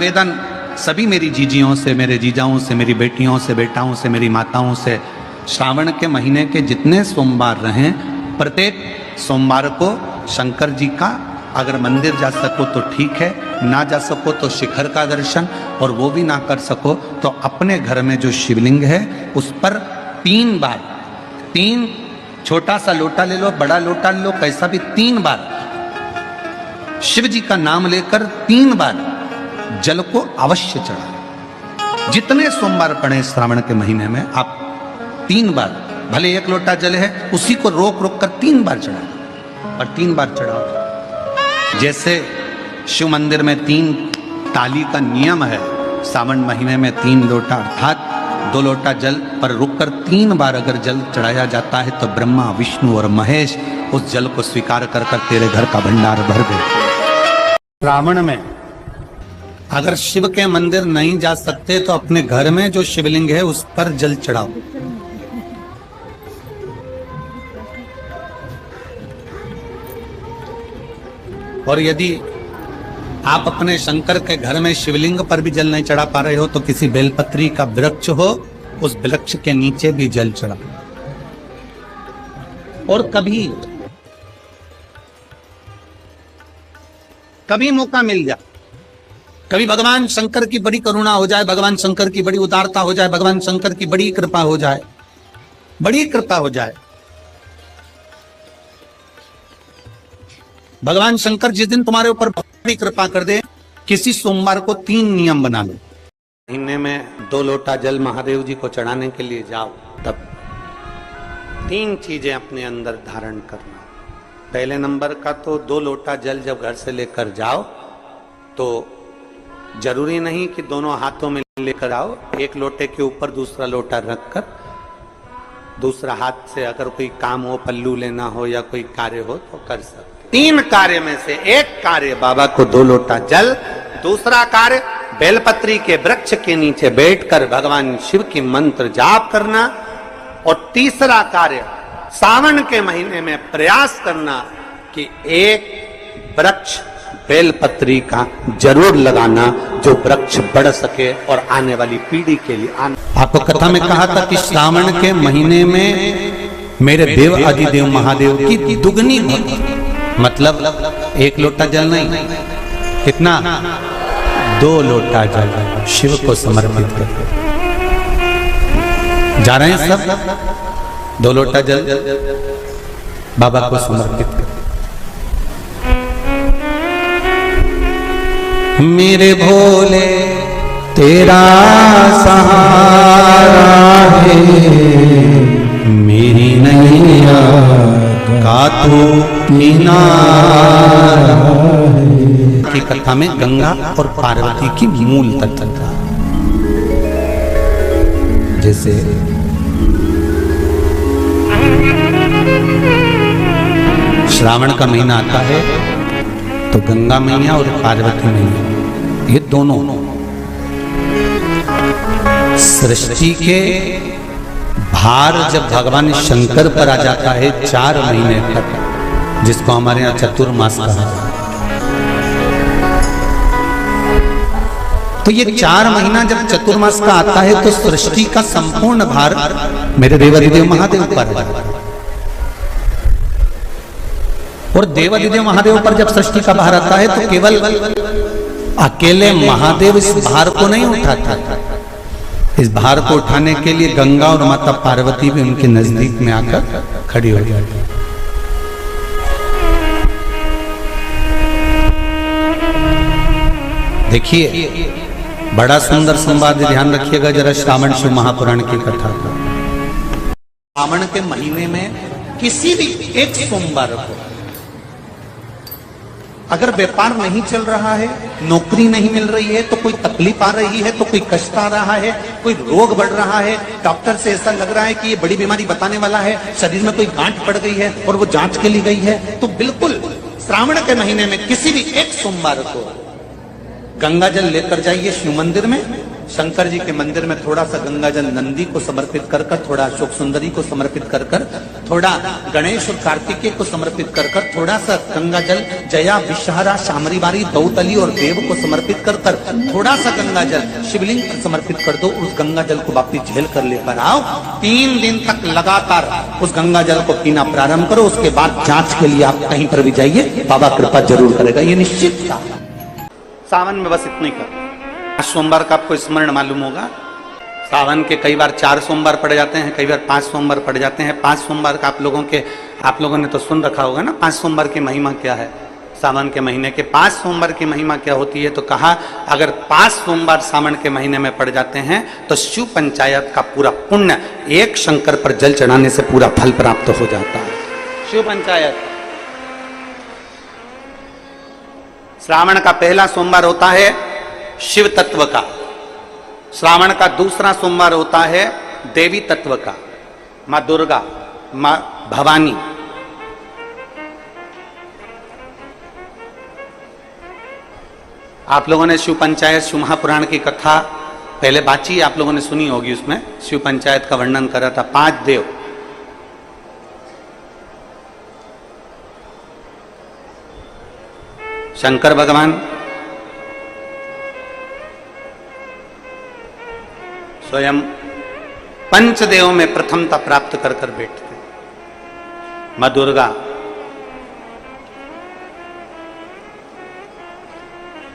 निवेदन सभी मेरी जीजियों से, मेरे जीजाओं से, मेरी बेटियों से, बेटाओं से, मेरी माताओं से, श्रावण के महीने के जितने सोमवार रहें, प्रत्येक सोमवार को शंकर जी का अगर मंदिर जा सको तो ठीक है, ना जा सको तो शिखर का दर्शन, और वो भी ना कर सको तो अपने घर में जो शिवलिंग है उस पर 3 बार, 3 छोटा सा लोटा ले लो, बड़ा लोटा ले लो, कैसा भी 3 बार शिव जी का नाम लेकर 3 बार जल को अवश्य चढ़ाएं। जितने सोमवार पड़े श्रावण के महीने में आप 3 बार, भले 1 लोटा जल है उसी को रोक रोक कर 3 बार चढ़ाओ, और 3 बार चढ़ाओ। जैसे शिव मंदिर में 3 ताली का नियम है, सावन महीने में 3 लोटा अर्थात 2 लोटा जल पर रुककर 3 बार अगर जल चढ़ाया जाता है तो ब्रह्मा, विष्णु और महेश उस जल को स्वीकार कर कर तेरे घर का भंडार भर देते। श्रावण में अगर शिव के मंदिर नहीं जा सकते तो अपने घर में जो शिवलिंग है उस पर जल चढ़ाओ। और यदि आप अपने शंकर के घर में शिवलिंग पर भी जल नहीं चढ़ा पा रहे हो तो किसी बेलपत्री का वृक्ष हो, उस वृक्ष के नीचे भी जल चढ़ाओ। और कभी मौका मिल जाए, कभी भगवान शंकर की बड़ी करुणा हो जाए, भगवान शंकर की बड़ी उदारता हो जाए, भगवान शंकर की बड़ी कृपा हो जाए, बड़ी कृपा हो जाए, भगवान शंकर जिस दिन तुम्हारे ऊपर बड़ी कृपा कर दे, किसी सोमवार को 3 नियम बना लो। महीने में 2 लोटा जल महादेव जी को चढ़ाने के लिए जाओ, तब 3 चीजें अपने अंदर धारण करना। पहले नंबर का तो 2 लोटा जल जब घर से लेकर जाओ तो जरूरी नहीं कि दोनों हाथों में लेकर आओ, 1 लोटे के ऊपर दूसरा लोटा रखकर दूसरा हाथ से अगर कोई काम हो, पल्लू लेना हो या कोई कार्य हो तो कर सकते। 3 कार्य में से 1 कार्य बाबा को 2 लोटा जल, दूसरा कार्य बेलपत्री के वृक्ष के नीचे बैठकर भगवान शिव की मंत्र जाप करना, और तीसरा कार्य सावन के महीने में प्रयास करना कि 1 वृक्ष बेलपत्री का जरूर लगाना जो वृक्ष बढ़ सके और आने वाली पीढ़ी के लिए आपको कथा में कहा था कि श्रावण के महीने में मेरे देव आदिदेव महादेव की दुगनी भक्ति, मतलब 1 लोटा जल नहीं, कितना 2 लोटा जल शिव को समर्पित करके जा रहे हैं सब। 2 लोटा जल बाबा को समर्पित कर। मेरे भोले तेरा सहारा है, मेरी नैया का तू किनारा है। की कथा में गंगा और पार्वती की मूल तत्वता, जैसे श्रावण का महीना आता है तो गंगा मैया और पार्वती मैया ये दोनों सृष्टि के भार जब भगवान शंकर पर आ जाता है 4 महीने तक, जिसको हमारे यहाँ चतुर्मास कहा जाता है, तो ये 4 महीना जब चतुर्मास का आता है तो सृष्टि का संपूर्ण भार मेरे देवादिदेव महादेव पर आ जाता है। और देवादिदेव महादेव पर जब सृष्टि का भार आता है तो केवल अकेले महादेव इस भार को नहीं उठाता, इस भार को उठाने के लिए गंगा और माता पार्वती भी उनके नजदीक में आकर खड़ी हो जाती है। देखिए बड़ा सुंदर संवाद, ध्यान रखिएगा जरा श्रावण शिव महापुराण की कथा का। श्रावण के महीने में किसी भी 1 सोमवार को अगर व्यापार नहीं चल रहा है, नौकरी नहीं मिल रही है, तो कोई तकलीफ आ रही है, तो कोई कष्ट आ रहा है, कोई रोग बढ़ रहा है, डॉक्टर से ऐसा लग रहा है कि ये बड़ी बीमारी बताने वाला है, शरीर में कोई गांठ पड़ गई है और वो जांच के लिए गई है, तो बिल्कुल श्रावण के महीने में किसी भी 1 सोमवार को गंगा जल लेकर जाइए शिव मंदिर में, शंकर जी के मंदिर में थोड़ा सा गंगा जल नंदी को समर्पित कर कर, थोड़ा अशोक सुंदरी को समर्पित कर कर, थोड़ा गणेश और कार्तिकेय को समर्पित कर कर, थोड़ा सा गंगा जल जया विषहरा शामरीबारी दौतली और देव को समर्पित कर कर, थोड़ा सा गंगा जल शिवलिंग को समर्पित कर दो। उस गंगा जल को वापिस झेल कर लेकर आओ। 3 दिन तक लगातार उस गंगा जल को पीना प्रारंभ करो। उसके बाद जांच के लिए आप कहीं पर भी जाइए, बाबा कृपा जरूर करेगा, ये निश्चित था। सावन में बस इतना ही करो। सोमवार का आपको स्मरण मालूम होगा, सावन के कई बार 4 सोमवार पड़ जाते हैं, कई बार 5 सोमवार पड़ जाते हैं। 5 सोमवार का आप लोगों ने तो सुन रखा होगा ना, 5 सोमवार की महिमा क्या है। सावन के महीने के 5 सोमवार की महिमा क्या होती है, तो कहा अगर 5 सोमवार सावन के महीने में पड़ जाते हैं तो शिव पंचायत का पूरा पुण्य एक शंकर पर जल चढ़ाने से पूरा फल प्राप्त हो जाता है। शिव पंचायत श्रावण का पहला सोमवार होता है शिव तत्व का, श्रावण का दूसरा सोमवार होता है देवी तत्व का, मां दुर्गा, मां भवानी। आप लोगों ने शिव पंचायत शिव महापुराण की कथा पहले बाची आप लोगों ने सुनी होगी। उसमें शिव पंचायत का वर्णन करा था। 5 देव, शंकर भगवान, स्वयं पंचदेव में प्रथमता प्राप्त कर कर बैठते, मां दुर्गा,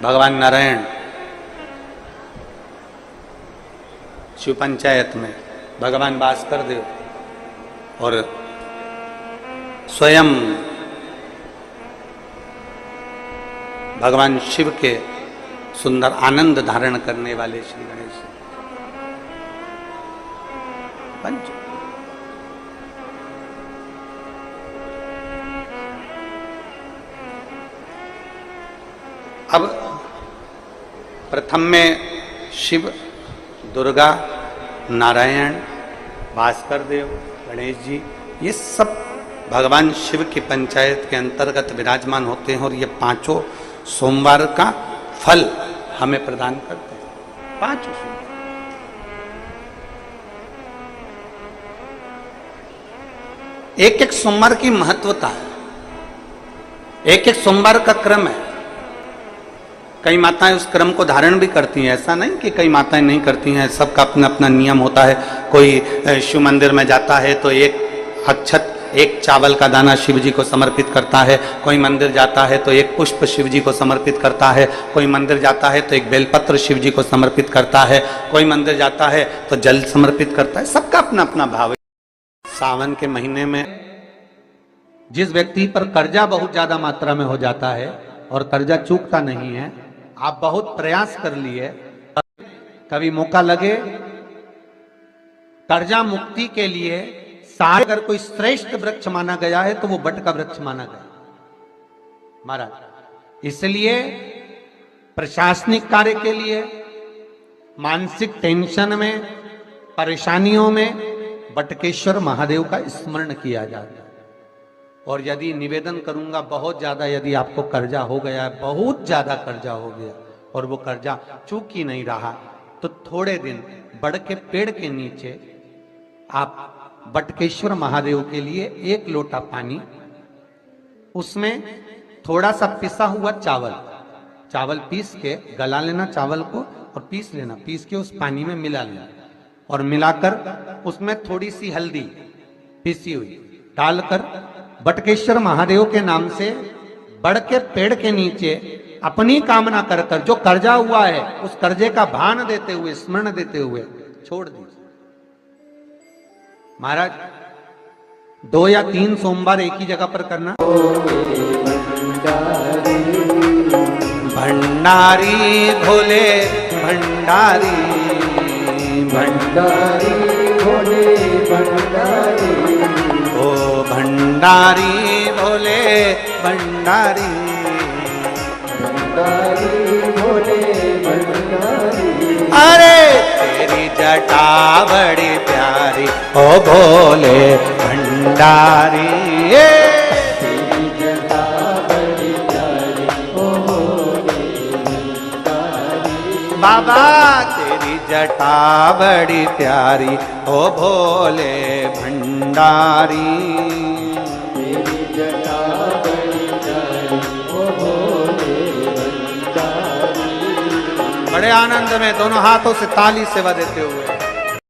भगवान नारायण शिव पंचायत में, भगवान भास्कर देव और स्वयं भगवान शिव के सुंदर आनंद धारण करने वाले श्री गणेश पंच। अब प्रथम में शिव, दुर्गा, नारायण, भास्कर देव, गणेश जी, ये सब भगवान शिव की पंचायत के अंतर्गत विराजमान होते हैं और ये 5 सोमवार का फल हमें प्रदान करते हैं। 5 सोमवार एक सोमवार की महत्वता है, एक सोमवार का क्रम है। कई माताएं उस क्रम को धारण भी करती हैं, ऐसा नहीं कि कई माताएं नहीं करती हैं, सबका अपना अपना नियम होता है। कोई शिव मंदिर में जाता है तो एक अक्षत, एक चावल का दाना शिव जी को समर्पित करता है, कोई मंदिर जाता है तो एक पुष्प शिव जी को समर्पित करता है, कोई मंदिर जाता है तो एक बेलपत्र शिव जी को समर्पित करता है, कोई मंदिर जाता है तो जल समर्पित करता है। सबका अपना अपना भाव है। सावन के महीने में जिस व्यक्ति पर कर्जा बहुत ज्यादा मात्रा में हो जाता है और कर्जा चूकता नहीं है, आप बहुत प्रयास कर लिए, कभी मौका लगे कर्जा मुक्ति के लिए, अगर कोई श्रेष्ठ वृक्ष माना गया है तो वो बट का वृक्ष माना गया महाराज। इसलिए प्रशासनिक कार्य के लिए, मानसिक टेंशन में, परेशानियों में बटकेश्वर महादेव का स्मरण किया जाता है। और यदि निवेदन करूंगा, बहुत ज्यादा यदि आपको कर्जा हो गया है, बहुत ज्यादा कर्जा हो गया और वो कर्जा चूक ही नहीं रहा, तो थोड़े दिन बड़ के पेड़ के नीचे आप बटकेश्वर महादेव के लिए 1 लोटा पानी, उसमें थोड़ा सा पिसा हुआ चावल पीस के गला लेना, चावल को और पीस लेना, पीस के उस पानी में मिला लेना और मिलाकर उसमें थोड़ी सी हल्दी पीसी हुई डालकर बटकेश्वर महादेव के नाम से बड़ के पेड़ के नीचे अपनी कामना कर कर जो कर्जा हुआ है उस कर्जे का भान देते हुए, स्मरण देते हुए छोड़ दीजिए महाराज। 2 या 3 सोमवार एक ही जगह पर करना। भंडारी भोले भंडारी, भंडारी भोले भंडारी, ओ भंडारी भोले भंडारी, भंडारी भोले भंडारी। अरे तेरी जटा बड़ी प्यारी ओ भोले भंडारी, तेरी जटा बड़ी प्यारी ओ भोले भंडारी। बाबा तेरी जटा बड़ी प्यारी ओ भोले भंडारी, तेरी जटा बड़ी प्यारी ओ भोले भंडारी। बड़े आनंद में दोनों हाथों से ताली सेवा देते हुए